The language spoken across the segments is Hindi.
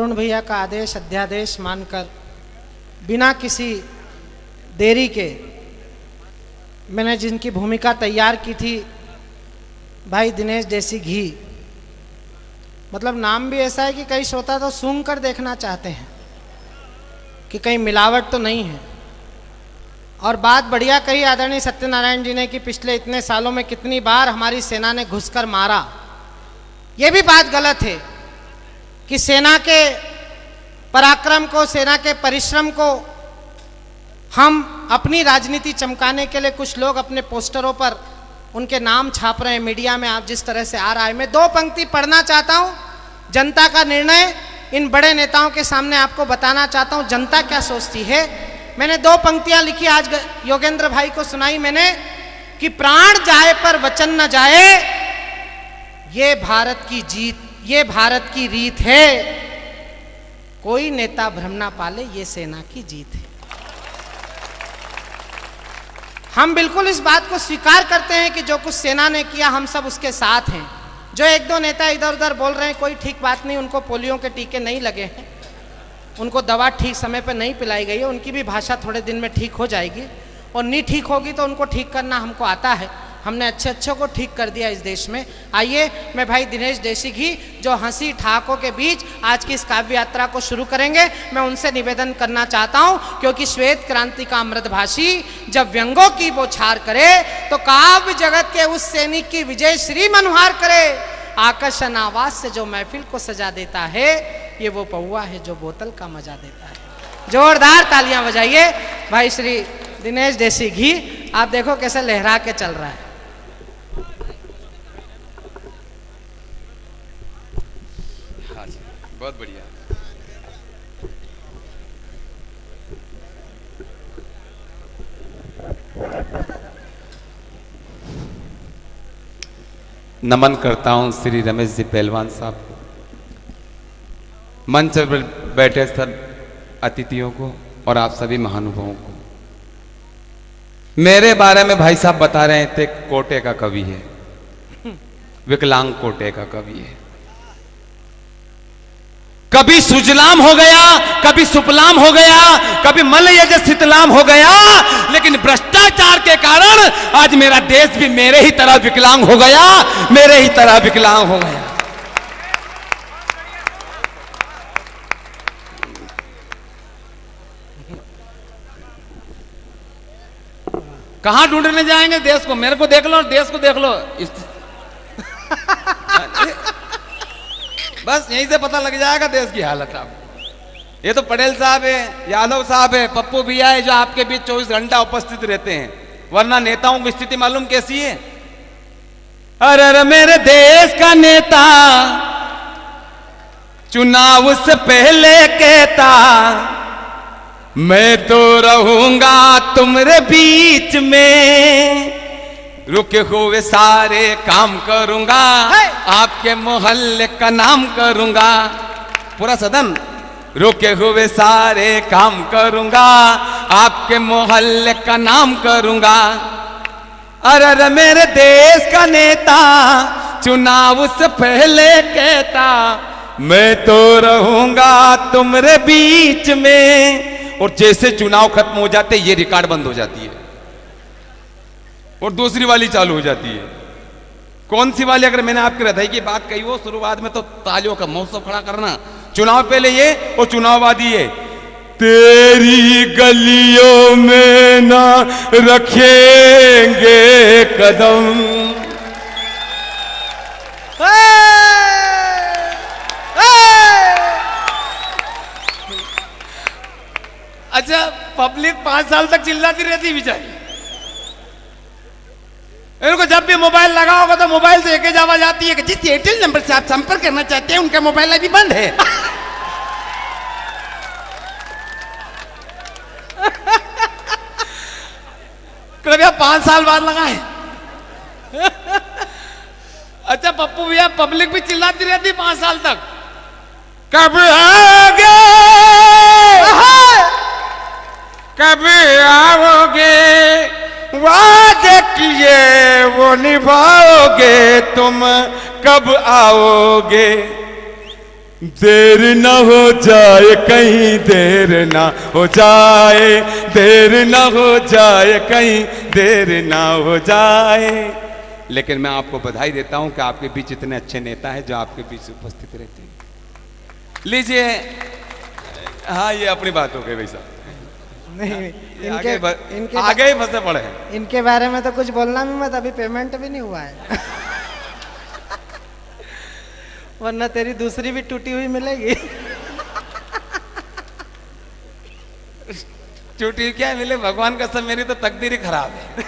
अरुण भैया का आदेश अध्यादेश मानकर बिना किसी देरी के मैंने जिनकी भूमिका तैयार की थी, भाई दिनेश देसी घी, मतलब नाम भी ऐसा है कि कई श्रोता तो सूंघ कर देखना चाहते हैं कि कहीं मिलावट तो नहीं है। और बात बढ़िया कही आदरणीय सत्यनारायण जी ने कि पिछले इतने सालों में कितनी बार हमारी सेना ने घुसकर मारा। ये भी बात गलत है कि सेना के पराक्रम को, सेना के परिश्रम को हम अपनी राजनीति चमकाने के लिए कुछ लोग अपने पोस्टरों पर उनके नाम छाप रहे हैं। मीडिया में आप जिस तरह से आ रहा है, मैं 2 पंक्ति पढ़ना चाहता हूं। जनता का निर्णय इन बड़े नेताओं के सामने आपको बताना चाहता हूं जनता क्या सोचती है। मैंने 2 पंक्तियां लिखी, आज योगेंद्र भाई को सुनाई मैंने कि प्राण जाए पर वचन न जाए, ये भारत की जीत, ये भारत की रीत है। कोई नेता भ्रम ना पाले, ये सेना की जीत है। हम बिल्कुल इस बात को स्वीकार करते हैं कि जो कुछ सेना ने किया हम सब उसके साथ हैं। जो 1-2 नेता इधर उधर बोल रहे हैं, कोई ठीक बात नहीं, उनको पोलियो के टीके नहीं लगे हैं, उनको दवा ठीक समय पर नहीं पिलाई गई है, उनकी भी भाषा थोड़े दिन में ठीक हो जाएगी। और नहीं ठीक होगी तो उनको ठीक करना हमको आता है, हमने अच्छे को ठीक कर दिया इस देश में। आइए मैं भाई दिनेश देसी घी जो हंसी ठहाकों के बीच आज की इस काव्य यात्रा को शुरू करेंगे, मैं उनसे निवेदन करना चाहता हूं, क्योंकि श्वेत क्रांति का अमृतभाषी जब व्यंगों की बौछार करे तो काव्य जगत के उस सैनिक की विजय श्री मनोहार करे। आकर्षण आवाज से जो महफिल को सजा देता है, ये वो पौआ है जो बोतल का मजा देता है। जोरदार तालियां बजाइए भाई श्री दिनेश देसी घी। आप देखो कैसे लहरा के चल रहा है। बहुत बढ़िया। नमन करता हूं श्री रमेश जी पहलवान साहब को, मंच पर बैठे सब अतिथियों को और आप सभी महानुभावों को। मेरे बारे में भाई साहब बता रहे थे कोटे का कवि है, विकलांग कोटे का कवि है। कभी सुजलाम हो गया, कभी सुपलाम हो गया, कभी मलयज शीतलाम हो गया, लेकिन भ्रष्टाचार के कारण आज मेरा देश भी मेरे ही तरह विकलांग हो गया, मेरे ही तरह विकलांग हो गया। कहां ढूंढने जाएंगे देश को? मेरे को देख लो, देश को देख लो। बस यहीं से पता लग जाएगा देश की हालत। आपको ये तो पटेल साहब है, यादव साहब है, पप्पू भैया है जो आपके बीच 24 घंटा उपस्थित रहते हैं, वरना नेताओं की स्थिति मालूम कैसी है। अरे मेरे देश का नेता चुनाव से पहले कहता, मैं तो रहूंगा तुम्हारे बीच में, रुके हुए सारे काम करूंगा, आपके मोहल्ले का नाम करूंगा। पूरा सदन, रुके हुए सारे काम करूंगा, आपके मोहल्ले का नाम करूंगा। अरे मेरे देश का नेता चुनाव से पहले कहता, मैं तो रहूंगा तुम्हारे बीच में। और जैसे चुनाव खत्म हो जाते ये रिकॉर्ड बंद हो जाती है और दूसरी वाली चालू हो जाती है। कौन सी वाली? अगर मैंने आपकी हृदय की बात कही हो शुरुआत में तो तालियों का महोत्सव खड़ा करना। चुनाव पहले ये और चुनाव बाद ये, तेरी गलियों में ना रखेंगे कदम। अच्छा, पब्लिक 5 साल तक चिल्लाती रहती बेचारी। इनको जब भी मोबाइल लगा होगा तो मोबाइल से एक ही आवाज आती है कि जिस एयरटेल नंबर से आप संपर्क करना चाहते हैं उनका मोबाइल अभी बंद है। कृपया 5 साल बाद लगाएं। अच्छा पप्पू भैया, पब्लिक भी चिल्लाती रहती 5 साल तक, कब आओगे, कब आओगे, वादे किए वो निभाओगे, तुम कब आओगे। देर न हो जाए कहीं, देर न हो जाए, देर न हो जाए कहीं, देर न हो जाए। लेकिन मैं आपको बधाई देता हूं कि आपके बीच इतने अच्छे नेता हैं जो आपके बीच उपस्थित रहते हैं। लीजिए, हाँ ये अपनी बात हो गई भाई साहब। नहीं, आगे ही फंसे पड़े हैं। इनके बारे में तो कुछ बोलना भी मत, अभी पेमेंट भी नहीं हुआ है। वरना तेरी दूसरी भी टूटी हुई मिलेगी। टूटी क्या मिले, भगवान का सब, मेरी तो तकदीर ही खराब है।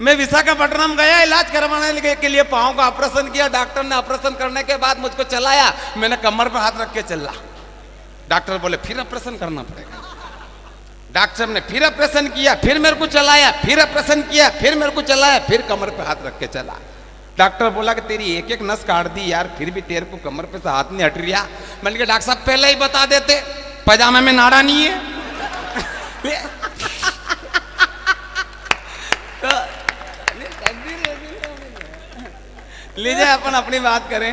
मैं विशाखापट्टनम गया इलाज करवाने के लिए, पाँव का ऑपरेशन किया। डॉक्टर ने ऑपरेशन करने के बाद मुझको चलाया, मैंने कमर पर हाथ रख के चला। डॉक्टर बोले फिर ऑपरेशन करना पड़ेगा। डॉक्टर साहब ने फिर ऑपरेशन किया, फिर मेरे को चलाया, फिर ऑपरेशन किया, फिर मेरे को चलाया, फिर कमर पे हाथ रख के चला। डॉक्टर बोला कि तेरी एक एक नस काट दी यार, फिर भी तेरे को कमर पे से हाथ नहीं हट रहा। मैंने कहा डॉक्टर साहब पहले ही बता देते, पजामे में नाड़ा नहीं है। लीजिए अपन अपनी बात करें।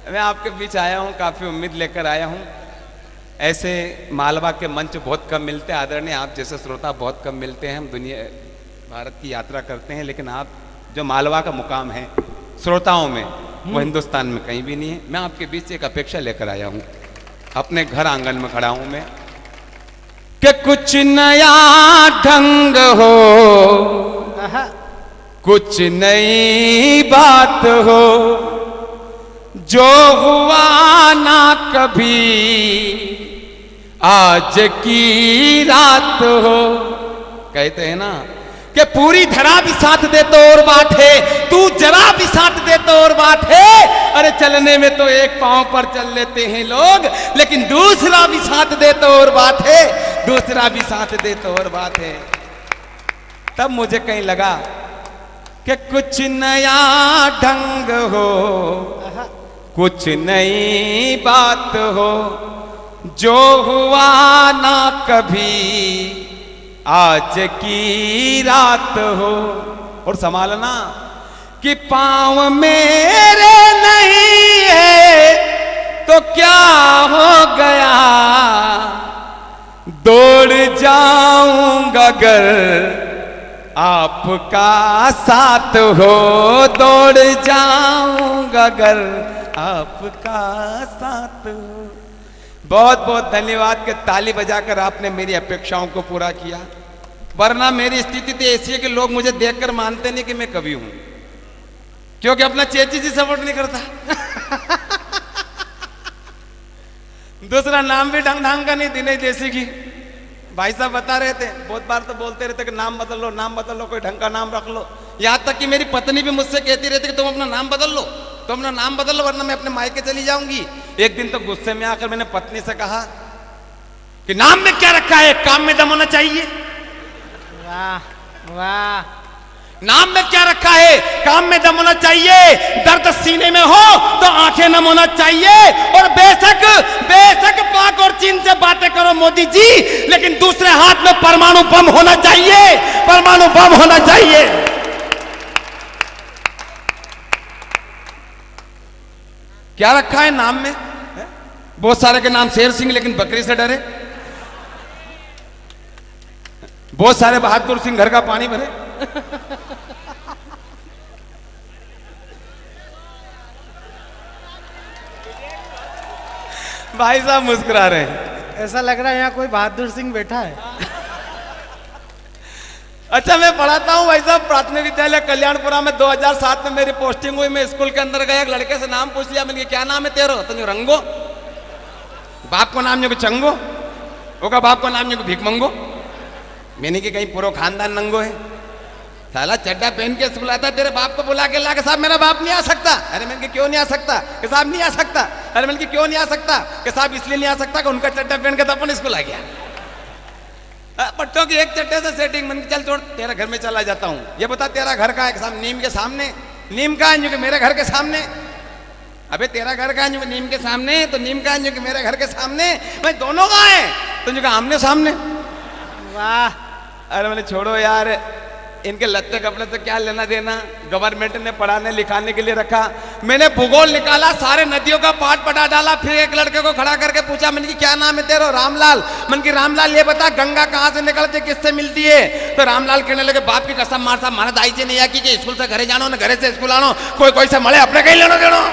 मैं आपके बीच आया हूं, काफी उम्मीद लेकर आया हूं। ऐसे मालवा के मंच बहुत कम मिलते हैं, आदरणीय आप जैसे श्रोता बहुत कम मिलते हैं। हम दुनिया भारत की यात्रा करते हैं, लेकिन आप जो मालवा का मुकाम है श्रोताओं में, वो हिंदुस्तान में कहीं भी नहीं है। मैं आपके बीच एक अपेक्षा लेकर आया हूं, अपने घर आंगन में खड़ा हूं मैं, कि कुछ नया ढंग हो, कुछ नई बात हो, जो हुआ ना कभी आज की रात हो। कहते हैं ना कि पूरी धरा भी साथ दे तो और बात है, तू जरा भी साथ दे तो और बात है। अरे चलने में तो एक पांव पर चल लेते हैं लोग, लेकिन दूसरा भी साथ दे तो और बात है, दूसरा भी साथ दे तो और बात है। तब मुझे कहीं लगा कि कुछ नया ढंग हो, कुछ नई बात हो, जो हुआ ना कभी आज की रात हो। और संभालना कि पाँव मेरे नहीं है तो क्या हो गया, दौड़ जाऊंगा अगर आपका साथ हो, दौड़ जाऊंगा अगर आपका साथ हो। बहुत बहुत धन्यवाद कि ताली बजाकर आपने मेरी अपेक्षाओं को पूरा किया। वरना मेरी स्थिति तो ऐसी है कि लोग मुझे देखकर मानते नहीं कि मैं कवि हूं, क्योंकि अपना चेची जी सपोर्ट नहीं करता। दूसरा नाम भी ढंग ढंग का नहीं, दिनेश देसी की भाई साहब बता रहे थे, बहुत बार तो बोलते रहते कि नाम बदल लो, नाम बदल लो, कोई ढंग का नाम रख लो। यहां तक कि मेरी पत्नी भी मुझसे कहती रहती कि तुम अपना नाम बदल लो, तुम अपना नाम बदल लो, वरना मैं अपने मायके चली जाऊंगी। एक दिन तो गुस्से में आकर मैंने पत्नी से कहा कि नाम में क्या रखा है, काम में दम होना चाहिए। वाह वाह, नाम में क्या रखा है, काम में दम होना चाहिए। दर्द सीने में हो तो आंखें नम होना चाहिए। और बेशक बेशक पाक और चीन से बातें करो मोदी जी, लेकिन दूसरे हाथ में परमाणु बम होना चाहिए, परमाणु बम होना चाहिए। क्या रखा है नाम में? बहुत सारे के नाम शेर सिंह, लेकिन बकरी से डरे। बहुत सारे बहादुर सिंह घर का पानी भरे। भाई साहब मुस्कुरा रहे हैं, ऐसा लग रहा है यहाँ कोई बहादुर सिंह बैठा है। अच्छा, मैं पढ़ाता हूँ भाई साहब प्राथमिक विद्यालय कल्याणपुरा में। 2007 में मेरी पोस्टिंग हुई। मैं स्कूल के अंदर गया, एक लड़के से नाम पूछ लिया। मैंने क्या नाम है तेरा? तो जो रंगो, बाप को नाम जो चंगो, ओका बाप को नाम जो भीख मंगो। मैंने कि कहीं पूरा खानदान नंगो है। साला चड्डा पहन के स्कूल आता, तेरे बाप को बुला के ला के साहब मेरा बाप नहीं आ सकता। अरे मैंने क्यों नहीं आ सकता? कि साहब नहीं आ सकता। अरे मैंने क्यों नहीं आ सकता? कि साहब इसलिए नहीं आ सकता कि उनका चड्डा पहन के तो अपन स्कूल आ गया। पट्टों की एक चड्डे से सेटिंग। मैंने चल छोड़, तेरा घर में चला जाता हूँ। ये बता तेरा घर कहाँ है? साहब नीम के सामने। नीम कहाँ है? मेरे घर के सामने। अबे तेरा घर कहाँ है? नीम के सामने। तो नीम कहाँ है? मेरे घर के सामने। भाई दोनों कहाँ है? तो आमने सामने। वाह। अरे मैंने छोड़ो यार, इनके लत्ते कपड़े से क्या लेना देना, गवर्नमेंट ने पढ़ाने लिखाने के लिए रखा। मैंने भूगोल निकाला, सारे नदियों का पाठ पढ़ा डाला, फिर एक लड़के को खड़ा करके पूछा, मैंने कि क्या नाम है तेरा? रामलाल। मन की रामलाल ये बता गंगा कहाँ से निकलती, किससे मिलती है? तो रामलाल कहने लगे, बाप की कसम मार साहब, मारा दाई से नहीं आकी कि स्कूल से घरे जानो ना घरे से स्कूल आनो, कोई कोई से मले अपने कहीं लेनो देनो।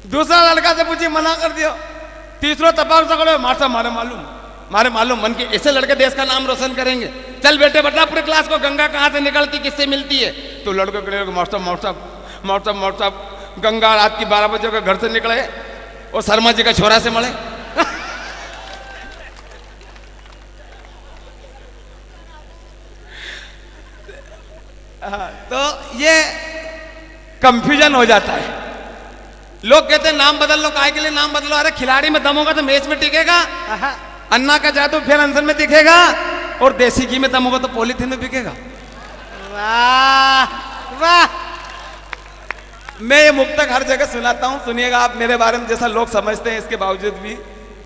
दूसरा लड़का से पूछी, मना कर दियो। तीसरा तपाक पकड़ो, मार साहब मारे मालूम। मन के ऐसे लड़के देश का नाम रोशन करेंगे। चल बेटे बता पूरे क्लास को, गंगा कहाँ से निकलती, किससे मिलती है? तो लड़के कहने मौसा गंगा रात की 12 बजे के घर से निकले और शर्मा जी का छोरा से मले। तो ये कंफ्यूजन हो जाता है। लोग कहते हैं नाम बदल लो, काहे के लिए नाम बदलो? अरे खिलाड़ी में दम होगा तो मैच में टिकेगा, अन्ना का जादू फिर अनसन में दिखेगा, और देसी घी में दम होगा तो पॉलीथीन में बिकेगा। वाह वाह। मैं ये मुक्तक हर जगह सुनाता हूं, सुनिएगा आप मेरे बारे में जैसा लोग समझते हैं। इसके बावजूद भी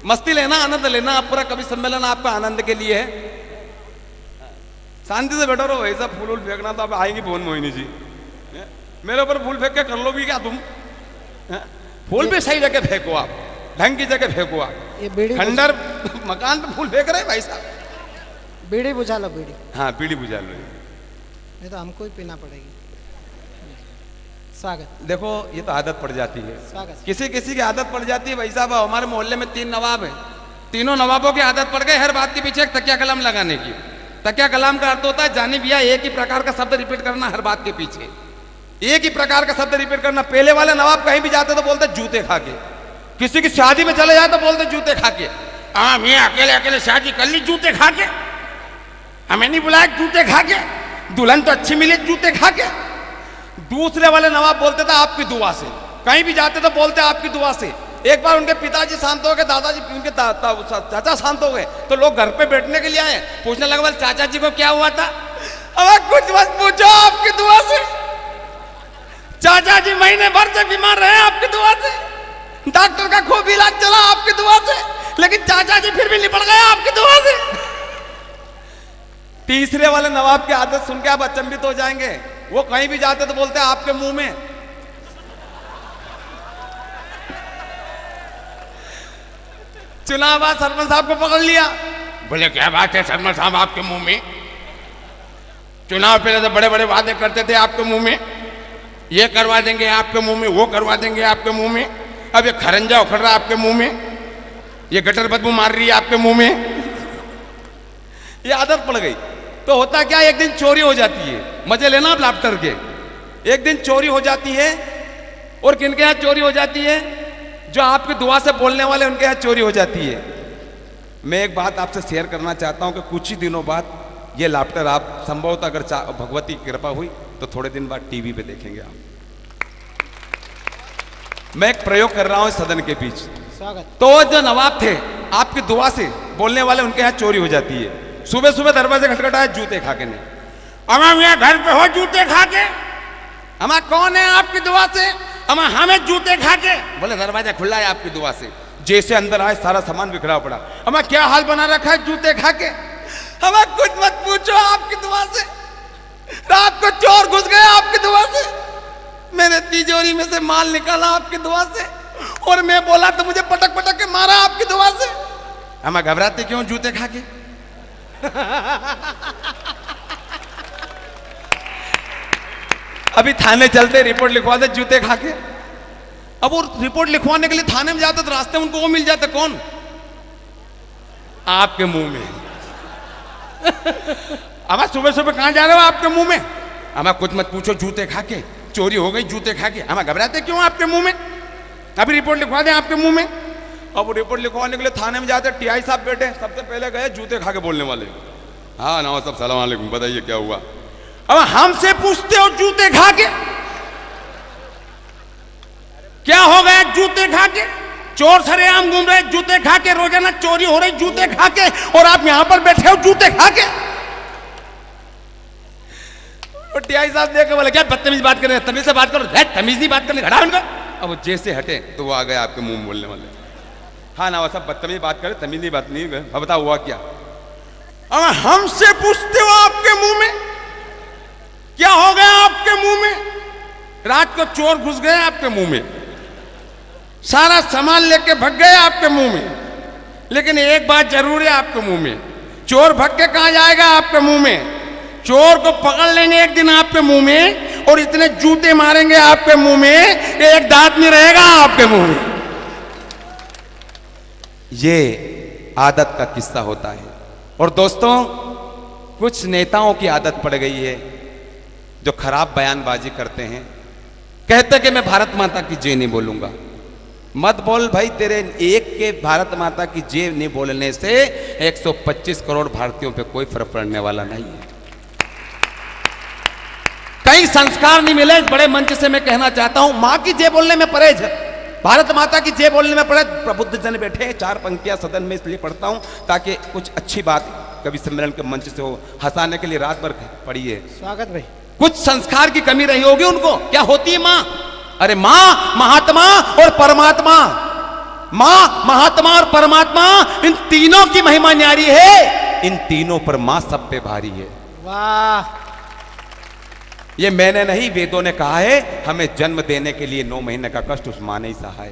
मस्ती लेना, आनंद लेना। आप पूरा कवि सम्मेलन आपका आनंद के लिए है। शांति से बैठो रहो, ऐसा फूल वूल फेंकना तो आप आएंगी भुवन मोहिनी जी, मेरे ऊपर फूल फेंक के कर लो भी क्या तुम? फूल भी सही जगह फेंको, आप ढंग की जगह फेंको। आप ये बीड़ी खंडर मकान पे फूल फेंक रहे भाई साहब। बीड़ी बुझा लो, बीड़ी। हाँ बीड़ी बुझा लो, नहीं तो हमको ही पीना पड़ेगी। स्वागत। देखो ये तो आदत पड़ जाती है, स्वागत। किसी किसी की आदत पड़ जाती है भाई साहब। हमारे मोहल्ले में 3 नवाब है, तीनों नवाबों की आदत पड़ गई हर बात के पीछे एक तकिया कलम लगाने की। तकिया कलाम का अर्थ होता है जानी भैया एक ही प्रकार का शब्द रिपीट करना हर बात के पीछे, एक ही प्रकार का शब्द रिपीट करना। पहले वाले नवाब कहीं भी जाते तो बोलते जूते खा के, किसी की शादी में चले जाए तो बोलते जूते खा के। मैं अकेले अकेले शादी कर ली जूते खा के, हमें नहीं बुलाया जूते खा के, दुल्हन तो अच्छी मिली जूते खा के। दूसरे वाले नवाब बोलते थे आपकी दुआ से, कहीं भी जाते तो बोलते आपकी दुआ से। एक बार उनके पिताजी शांत हो गए, दादाजी उनके चाचा शांत हो गए, तो लोग घर पे बैठने के लिए आए, पूछने लगे बोल चाचा जी को क्या हुआ था? अब कुछ मत पूछो, आपकी दुआ से चाचा जी महीने भर से बीमार रहे आपकी दुआ से, डॉक्टर का खूब इलाज चला आपकी दुआ से, लेकिन चाचा जी फिर भी निपट गए आपकी दुआ से। तीसरे वाले नवाब की आदत सुन के आप अचंभित हो जाएंगे। वो कहीं भी जाते तो बोलते आपके मुंह में। चुनाव बाद सरपंच साहब को पकड़ लिया, बोले क्या बात है सरपंच साहब आपके मुंह में? चुनाव पहले तो बड़े बड़े वादे करते थे आपके मुंह में, ये करवा देंगे आपके मुंह में, वो करवा देंगे आपके मुंह में, अब ये खरंजा उखड़ रहा है आपके मुंह में, ये गटर बदबू मार रही है आपके मुंह में। ये आदत पड़ गई। तो होता क्या, एक दिन चोरी हो जाती है, मजे लेना आप लाफ्टर के। एक दिन चोरी हो जाती है, और किनके यहाँ चोरी हो जाती है? जो आपकी दुआ से बोलने वाले उनके यहाँ चोरी हो जाती है। मैं एक बात आपसे शेयर करना चाहता हूं कि कुछ ही दिनों बाद ये लाफ्टर आप संभवतः अगर भगवती की कृपा हुई तो थोड़े दिन बाद टीवी पे देखेंगे आप। मैं एक प्रयोग कर रहा हूं सदन के बीच। स्वागत। तो जो नवाब थे आपकी दुआ से बोलने वाले उनके यहाँ चोरी हो जाती है। सुबह सुबह दरवाजे खटखटाए जूते खा के नहीं, हम यहाँ घर पे हो जूते खा के, हम कौन है आपकी दुआ से, हमें जूते खा के। बोले दरवाजा खुला है आपकी दुआ से। जैसे अंदर आए सारा सामान बिखरा पड़ा, हमें क्या हाल बना रखा है जूते खा के। हमें कुछ मत पूछो आपकी दुआ से, रात को चोर घुस गए आपकी दुआ से, मैंने तिजोरी में से माल निकाला आपकी दुआ से, और मैं बोला तो मुझे पटक पटक के मारा आपकी दुआ से। हमें घबराते क्यों जूते खा के? अभी थाने चलते रिपोर्ट लिखवा दे जूते खा के। अब वो रिपोर्ट लिखवाने के लिए थाने में जाते तो रास्ते में उनको वो मिल जाते, कौन? आपके मुंह में। अब सुबह सुबह कहां जा रहे हो आपके मुंह में? हमें कुछ मत पूछो जूते खा के, चोरी हो गई जूते खा के। हमें घबराते क्यों आपके मुंह में? अभी रिपोर्ट लिखवा दें आपके मुंह में। अब वो रिपोर्ट लिखवाने के लिए थाने में जाते, टीआई साहब बैठे, सबसे पहले गए जूते खा के बोलने वाले। हाँ नवाब साहब सलाम वालेकुम, बताइए क्या हुआ? अब हमसे पूछते हो जूते खा के, क्या हो गया जूते खा के? चोर सरेआम घूम रहे जूते खा के, रोजाना चोरी हो रही जूते खा के, और आप यहां पर बैठे हो जूते खा के। और टीआई साहब देख के बोले क्या बदतमीज बात कर रहे हैं, तमीज से बात करो। तमीज नहीं बात करनी, हटा उनको। अब जैसे हटे तो वो आ गए आपके मुंह में बोलने वाले। हाँ ना, वो सब बदतमीज बात करे, तमीज़ी बात नहीं। अब बताओ हुआ क्या? अगर हमसे पूछते हो आपके मुंह में क्या हो गया, आपके मुंह में रात को चोर घुस गए आपके मुंह में, सारा सामान लेके भाग गए आपके मुंह में, लेकिन एक बात जरूर है आपके मुंह में, चोर भाग के कहां जाएगा आपके मुंह में, चोर को पकड़ लेंगे एक दिन आपके मुंह में और इतने जूते मारेंगे आपके मुंह में एक दांत नहीं रहेगा आपके मुंह में। ये आदत का किस्सा होता है। और दोस्तों, कुछ नेताओं की आदत पड़ गई है जो खराब बयानबाजी करते हैं, कहते कि मैं भारत माता की जय नहीं बोलूंगा। मत बोल भाई, तेरे एक के भारत माता की जय नहीं बोलने से 125 करोड़ भारतीयों पे कोई फर्क पड़ने वाला नहीं है। कई संस्कार नहीं मिले। बड़े मंच से मैं कहना चाहता हूं, मां की जय बोलने में परहेज है, भारत माता की जय बोलने में परहेज। प्रबुद्ध जन बैठे हैं, 4 पंक्तियां सदन में इसलिए पढ़ता हूं ताकि कुछ अच्छी बात कवि सम्मेलन के मंच से हो, हंसाने के लिए रात भर पड़ी है। स्वागत भाई। कुछ संस्कार की कमी रही होगी उनको। क्या होती है मां? अरे मां महात्मा और परमात्मा, मां महात्मा और परमात्मा, इन तीनों की महिमा न्यारी है, इन तीनों पर मां सब पे भारी है। वाह! ये मैंने नहीं, वेदों ने कहा है, हमें जन्म देने के लिए 9 महीने का कष्ट उस मां ने ही सहा है।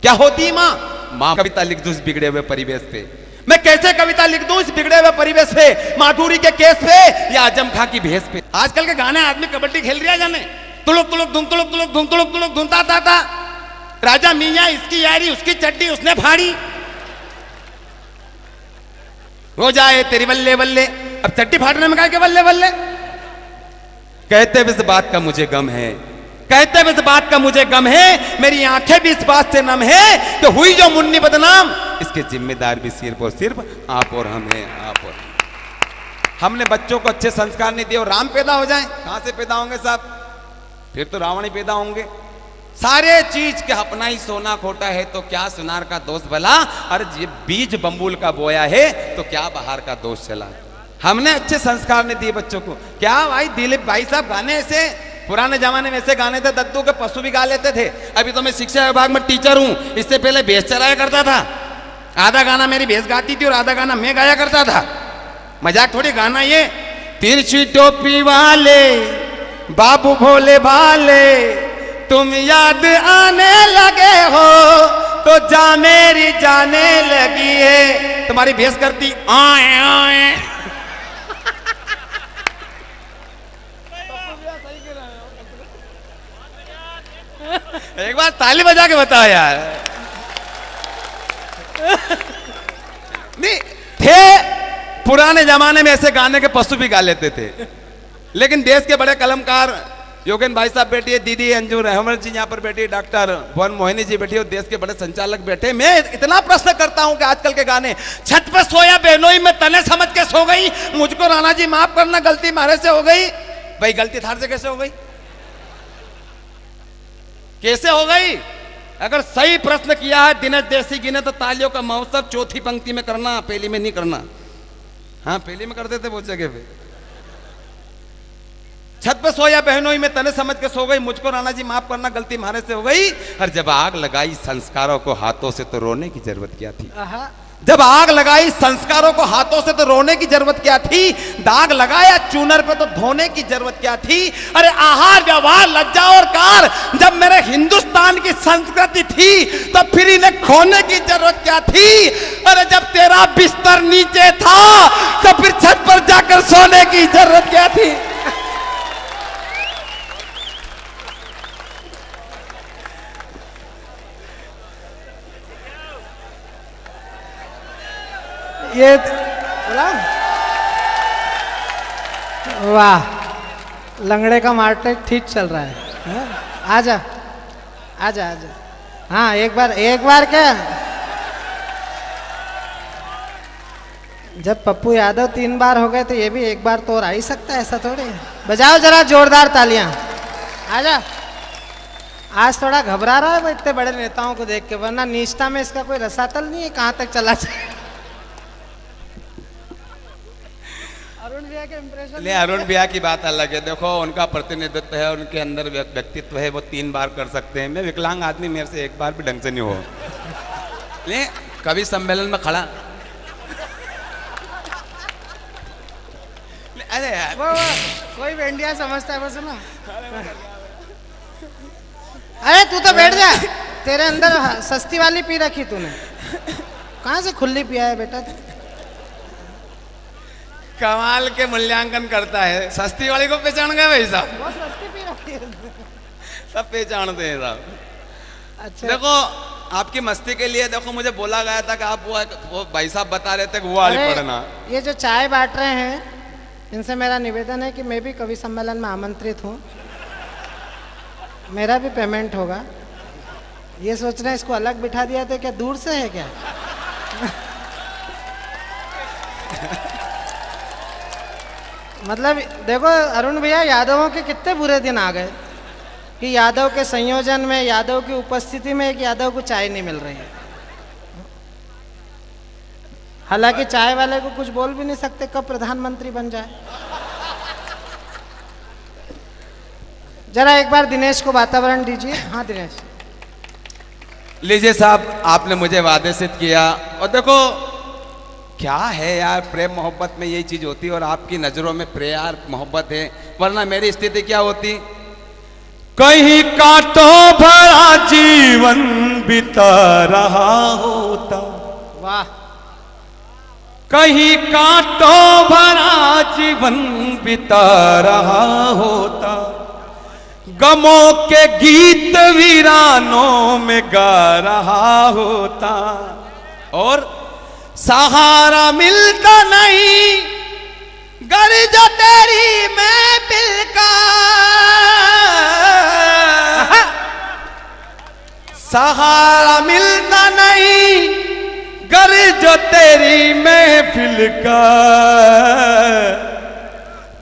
क्या होती है मां? मां कविता लिख दूं इस बिगड़े हुए परिवेश पे। मैं कैसे कविता लिख दूं इस बिगड़े हुए परिवेश पे, माधुरी के केस पे या आजम खां की भेस पे। आजकल के गाने, आदमी कबड्डी खेल रहा जाने, तुलुक तुलुक धुम तुलुक तुलुक धुम तुलुक तुलुक धुनता था। राजा मियां इसकी यारी, उसकी चड्डी उसने फाड़ी, हो जाए तेरी बल्ले बल्ले। अब चड्डी फाड़ने में कहा कि बल्ले बल्ले। कहते भी इस बात का मुझे गम है, कहते भी इस बात का मुझे गम है, मेरी आंखें भी इस बात से नम है कि हुई जो मुन्नी बदनाम, इसके जिम्मेदार भी सिर्फ और सिर्फ आप और हम हैं, आप और हम। हमने बच्चों को अच्छे संस्कार नहीं दिए और राम पैदा हो जाए, कहां से पैदा होंगे साहब? फिर तो रावण ही पैदा होंगे। सारे चीज के अपना ही सोना खोटा है तो क्या सुनार का दोष भला, अरे ये बीज बम्बूल का बोया है तो क्या बाहर का दोष चला। हमने अच्छे संस्कार नहीं दिए बच्चों को। क्या भाई दिलीप भाई साहब गाने ऐसे, पुराने जमाने में ऐसे गाने थे, दद्दू के पशु भी गा लेते थे। अभी तो मैं शिक्षा विभाग में टीचर हूं, इससे पहले भेस चलाया करता था। आधा गाना मेरी भेस गाती थी और आधा गाना मैं गाया करता था। मजाक थोड़ी गाना ये। तिरछी टोपी वाले बाबू भोले भाले, तुम याद आने लगे हो तो जा मेरी जाने लगी है। तुम्हारी भेस करती आए आए। एक बार ताली बजा के बताओ यार। नहीं थे, पुराने जमाने में ऐसे गाने के पशु भी गा लेते थे, लेकिन देश के बड़े कलमकार योगेन भाई साहब बैठी है, दीदी अंजू रहमत जी यहाँ पर बैठी है, डॉक्टर भुवन मोहिनी जी बैठी है, देश के बड़े संचालक बैठे। मैं इतना प्रश्न करता हूँ कि आजकल के गाने, छत पर सोया बहनोई में तने समझ के सो गई, मुझको राणा जी माफ करना गलती मारे से हो गई। भाई गलती थार से कैसे हो गई? कैसे हो गई? अगर सही प्रश्न किया है दिनेश देसी गिने तो तालियों का महोत्सव चौथी पंक्ति में करना, पहली में नहीं करना। हाँ पहली में करते थे बहुत जगह पे। छत पे सोया बहनोई में तने समझ के सो गई, मुझको राणा जी माफ करना गलती मारे से हो गई। और जब आग लगाई संस्कारों को हाथों से तो रोने की जरूरत क्या थी? जब आग लगाई संस्कारों को हाथों से तो रोने की जरूरत क्या थी? दाग लगाया चूनर पे तो धोने की जरूरत क्या थी? अरे आहार व्यवहार लज्जा और कार जब मेरे हिंदुस्तान की संस्कृति थी तो फिर इन्हें खोने की जरूरत क्या थी? अरे जब तेरा बिस्तर नीचे था तो फिर छत पर जाकर सोने की जरूरत क्या थी? ये वाह, लंगड़े का मार्केट ठीक चल रहा है। आजा आजा आजा। हाँ एक बार क्या, जब पप्पू यादव 3 बार हो गए तो ये भी एक बार तो और आ ही सकता है, ऐसा थोड़ी। बजाओ जरा जोरदार तालियां। आजा। आज थोड़ा घबरा रहा है वो इतने बड़े नेताओं को देख के, वरना निष्ठा में इसका कोई रसातल नहीं है, कहाँ तक चला जाए। अरुण भैया की बात अलग है। देखो उनका प्रतिनिधित्व है, उनके अंदर व्यक्तित्व है, वो 3 बार कर सकते हैं। मैं विकलांग आदमी, मेरे से एक बार भी ढंग से नहीं हो। कवि सम्मेलन में खड़ा। अरे यार वो कोई भेंडिया समझता है बस ना। अरे तू तो बैठ जा, तेरे अंदर सस्ती वाली पी रखी तूने, कहाँ से खुली पिया है बेटा? कमाल के मूल्यांकन करता है। सस्ती वाली को पहचान गए भाई साहब? बहुत सस्ती पी रखी है। सब पहचानते हैं साहब। अच्छा देखो आपकी मस्ती के लिए देखो मुझे बोला गया था कि आप वो भाई साहब बता रहे थे कि वो वाली अरे, पढ़ना। ये जो चाय बांट रहे हैं इनसे मेरा निवेदन है कि मैं भी कवि सम्मेलन में आमंत्रित हूँ, मेरा भी पेमेंट होगा। ये सोच रहे हैं इसको अलग बिठा दिया तो क्या दूर से है क्या? मतलब देखो अरुण भैया, यादवों के कितने बुरे दिन आ गए कि यादव के संयोजन में, यादव की उपस्थिति में एक यादव को चाय नहीं मिल रही है। हालांकि चाय वाले को कुछ बोल भी नहीं सकते कब प्रधानमंत्री बन जाए। जरा एक बार दिनेश को वातावरण दीजिए। हाँ दिनेश। लीजिए साहब, आपने मुझे वादेसित किया और देखो क्या है यार, प्रेम मोहब्बत में यही चीज होती है और आपकी नजरों में प्यार मोहब्बत है, वरना मेरी स्थिति क्या होती? कहीं कांटों भरा जीवन बिता रहा होता, वाह। कहीं कांटों भरा जीवन बिता रहा होता, गमों के गीत वीरानों में गा रहा होता, और सहारा मिलता नहीं गर जो तेरी महफिल का, सहारा मिलता नहीं गर जो तेरी महफिल का,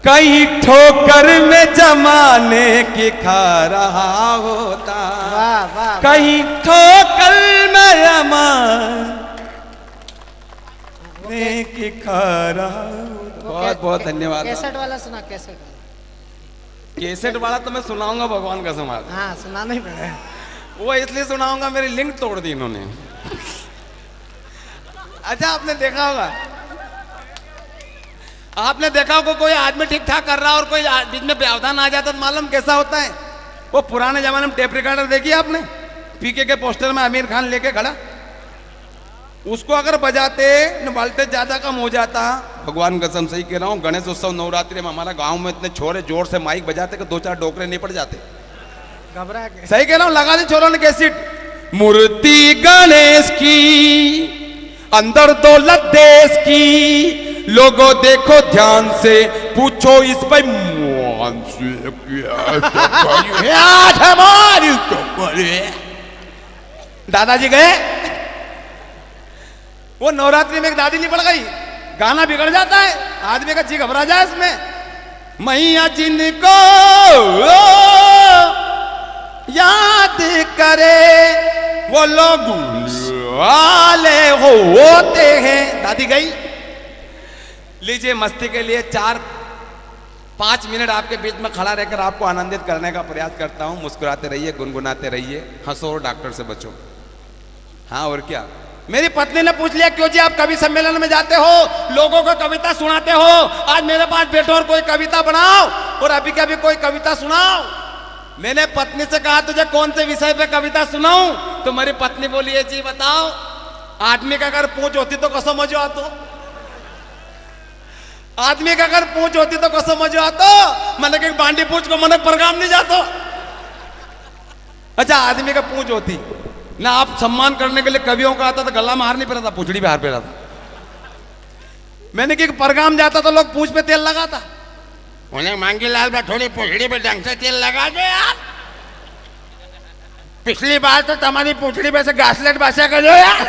कहीं ठोकर में जमाने की खा रहा होता, वाह वाह। कहीं ठोकर में जमाने की खा रहा होता। बहुत बहुत धन्यवाद। कैसेट वाला सुना, कैसेट वाला। कैसेट वाला तो मैं सुनाऊंगा भगवान का समाज। हाँ सुनाना ही पड़ेगा। वो इसलिए सुनाऊंगा, मेरी लिंक तोड़ दी इन्होंने। अच्छा आपने देखा होगा, आपने देखा होगा कोई आदमी ठीक ठाक कर रहा है और कोई बीच में व्यवधान आ जाता तो मालूम कैसा होता है? वो पुराने जमाने में टेप रिकॉर्डर देखी आपने? पीके के पोस्टर में आमिर खान लेके खड़ा, उसको अगर बजाते न वोल्टेज ज्यादा कम हो जाता। भगवान कसम सही कह रहा हूँ, गणेश उत्सव नवरात्रि में हमारा गांव में इतने छोरे जोर से माइक बजाते कि 2-4 डोकरे नहीं पड़ जाते। घबरा के। सही कह रहा हूँ, लगा दी छोरों ने कैसेट। मूर्ति गणेश की अंदर दौलत देश की, लोगों देखो ध्यान से, पूछो इस पे मान से दादाजी गए। वो नवरात्रि में एक दादी नहीं पड़ गई, गाना बिगड़ जाता है, आदमी का जी घबरा जाए इसमें। मैया जिनको याद करे वो लोग वाले होते हैं। दादी गई। लीजिए मस्ती के लिए 4-5 मिनट आपके बीच में खड़ा रहकर आपको आनंदित करने का प्रयास करता हूं। मुस्कुराते रहिए, गुनगुनाते रहिए, हंसो और डॉक्टर से बचो। हाँ और क्या। मेरी पत्नी ने पूछ लिया, क्यों जी आप कवि सम्मेलन में जाते हो, लोगों को कविता सुनाते हो, आज मेरे पास बैठो और कोई कविता बनाओ और अभी के अभी कोई कविता सुनाओ। मैंने पत्नी से कहा तुझे कौन से विषय पे कविता सुनाऊं? तो मेरी पत्नी बोली, है जी बताओ। आदमी का अगर पूछ होती तो कसम मजो आतो, आदमी का अगर पूछ होती तो कसम मजो आतो, मैंने कि बांडी पूछ को मैंने परगाम नहीं जातो। अच्छा आदमी का पूछ होती ना, आप सम्मान करने के लिए कवियों का आता तो गला में हार नहीं पड़ा था, पूछड़ी पे हार पड़ा था। मैंने कि परगाम जाता तो लोग पूछ पे तेल लगाता, उन्हें मांगी लाल बा थोड़ी पूछड़ी पे ढंग से तेल लगा दे यार। पिछली बार तो तुम्हारी पूछड़ी पे से घासलेट बासा कर दो यार।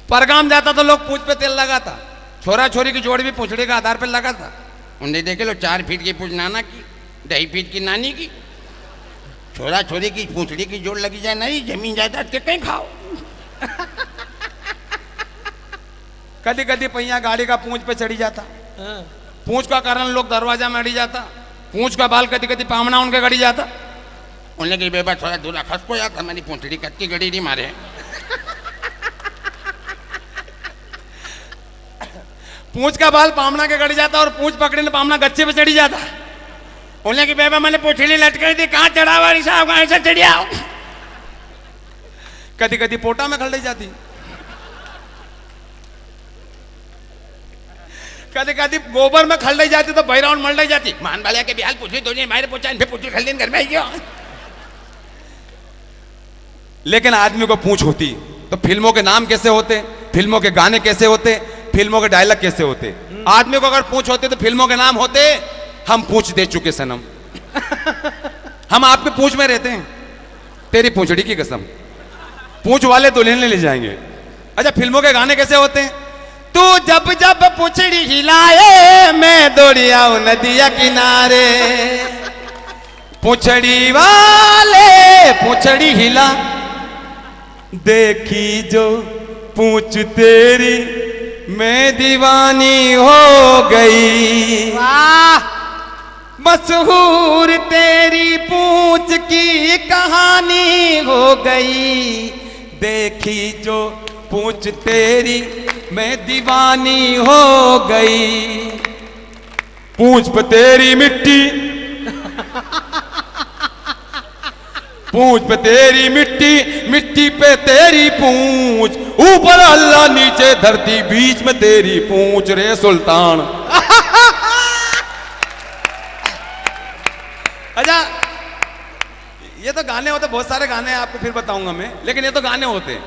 परगाम जाता तो लोग पूछ पे तेल लगाता, छोरा छोरी की जोड़ी भी पूछड़ी के आधार पर लगा था। उन्हें देखे लो 4 फीट की पूछ नाना की, 2.5 फीट की नानी की, छोरा छोरी की पूछड़ी की जोड़ लगी जाए नहीं, जमीन जायदाद के कहीं खाओ। कदी कदी पहिया गाड़ी का पूंछ पे चढ़ी जाता, पूंछ का कारण लोग दरवाजा में अड़ी जाता, पूंछ का बाल कदी कदी पामना उनके गड़ी जाता। उन्हें की बेबा थोड़ा दूर खस को यार हमारी पूंछड़ी कच्ची गड़ी नहीं मारे। पूंछ का बाल पामना के गड़ जाता और पूंछ पकड़े पामना गच्चे पे चढ़ी जाता। उन्हें की बेबा मैंने पूंछड़ी लटकाई थी, कहाँ चढ़ा हुआ साहब, कहाँ से चढ़ी आओ। कदी कदी पोटा में खड़ी जाती, कदी कदी गोबर में खड़ी जाती तो बैराउंड मल जाती। मान वाले के बिहाल पूछी तो मारे पूछा इन पूछी खल घर में आई क्यों। लेकिन आदमी को पूंछ होती तो फिल्मों के नाम कैसे होते, फिल्मों के गाने कैसे होते, फिल्मों के डायलॉग कैसे होते। आदमी को अगर पूंछ होते तो फिल्मों के नाम होते। हम पूंछ दे चुके सनम, हम आपके पूंछ में रहते हैं, तेरी पूंछड़ी की कसम, पूंछ वाले दुल्हन ले जाएंगे। अच्छा फिल्मों के गाने कैसे होते हैं। तू जब जब पूंछड़ी हिलाए मैं दौड़ी आऊं नदिया किनारे, पूंछड़ी वाले पूंछड़ी हिला, देखी जो पूंछ तेरी मैं दीवानी हो गई। वाह, मशहूर तेरी पूंछ की कहानी हो गई, देखी जो पूंछ तेरी मैं दीवानी हो गई। पूंछ पे तेरी मिट्टी, पूंछ पे तेरी मिट्टी, मिट्टी पे तेरी पूंछ, ऊपर अल्लाह नीचे धरती, बीच में तेरी पूंछ रे सुल्तान। अच्छा ये तो गाने होते, बहुत सारे गाने आपको फिर बताऊंगा मैं, लेकिन ये तो गाने होते।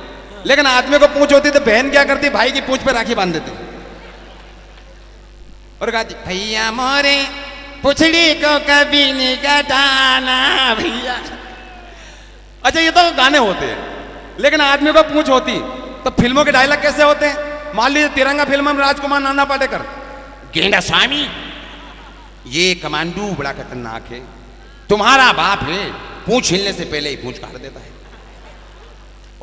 लेकिन आदमी को पूंछ होती तो बहन क्या करती, भाई की पूंछ पे राखी बांध देती और गाती, भैया मोरे पुछड़ी को कभी नहीं कटाना भैया। अच्छा ये तो गाने होते हैं, लेकिन आदमी को पूंछ होती तो फिल्मों के डायलॉग कैसे होते हैं। मान लीजिए तिरंगा फिल्म में राजकुमार नाना पाटेकर, गेंडा स्वामी ये कमांडू बड़ा खतरनाक है, तुम्हारा बाप है, पूंछ हिलने से पहले ही पूंछ काट देता है।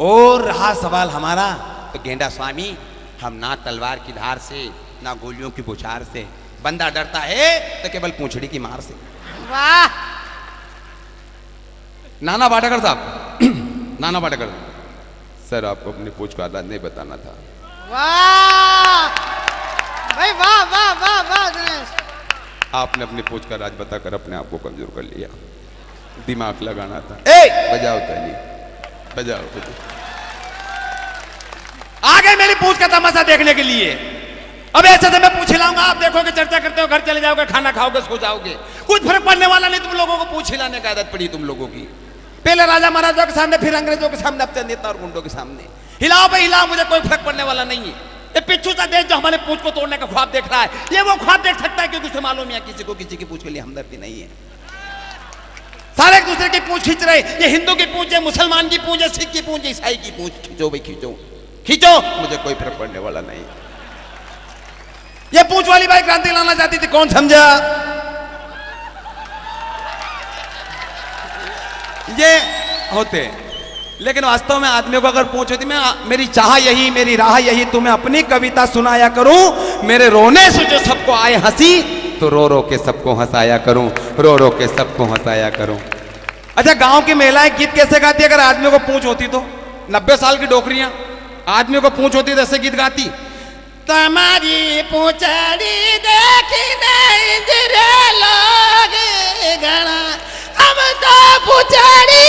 और रहा सवाल हमारा, तो गेंडा स्वामी हम ना तलवार की धार से ना गोलियों की बौछार से, बंदा डरता है तो केवल पूंछड़ी की मार से। वाह, नाना पाटेकर साहब, नाना पाटेकर सर आपको अपनी पूंछ का अंदाज नहीं बताना था। वाह भाई, वाह वाह वाह वाह दिनेश, आपने अपनी पूंछ का राज बताकर अपने आप को कमजोर कर लिया, दिमाग लगाना था। बजाओ ताली, बजाओ बजाओ। आगे मेरी पूंछ का तमाशा देखने के लिए अब ऐसे से मैं पूछ हिलाऊंगा, आप देखोगे चर्चा करते हो, घर चले जाओगे, खाना खाओगे, सो जाओगे, कुछ फर्क पड़ने वाला नहीं। तुम लोगों को पूछ हिलाने की आदत पड़ी तुम लोगों की, पहले राजा महाराजाओं के सामने, फिर अंग्रेजों के सामने, अब नेता और गुंडों के सामने। हिलाओ भाई हिलाओ, मुझे कोई फर्क पड़ने वाला नहीं है। ये पिच्छू सा देश जो हमारे पूंछ को तोड़ने का ख्वाब देख रहा है, ये वो ख्वाब देख सकता है क्योंकि उसे मालूम है किसी को किसी की पूंछ के लिए हमदर्दी नहीं है। सारे एक दूसरे की पूंछ खींच रहे, ये हिंदू की पूंछ है, मुसलमान की पूंछ है, सिख की पूंछ है, ईसाई की पूंछ, खींचो भाई खींचो खींचो, मुझे कोई फर्क पड़ने वाला नहीं। ये पूंछ वाली बाई क्रांति लाना चाहती थी, कौन समझा। ये होते, लेकिन वास्तव में आदमियों को अगर पूंछ होती, मैं मेरी चाह यही, मेरी राह यही, तुम्हें अपनी कविता सुनाया करूं, मेरे रोने से जो सबको आए हंसी, तो रो रो के सबको हंसाया करूं, रो रो के सबको हंसाया करूं। अच्छा गांव की महिलाएं गीत कैसे गाती, अगर आदमियों को पूंछ होती तो 90 साल की डोकरियां, आदमियों को पूंछ होती तो ऐसे गीत गाती, तुम्हारी पूंछड़ी देखी नहीं लोग गणा, हम तो पूंछड़ी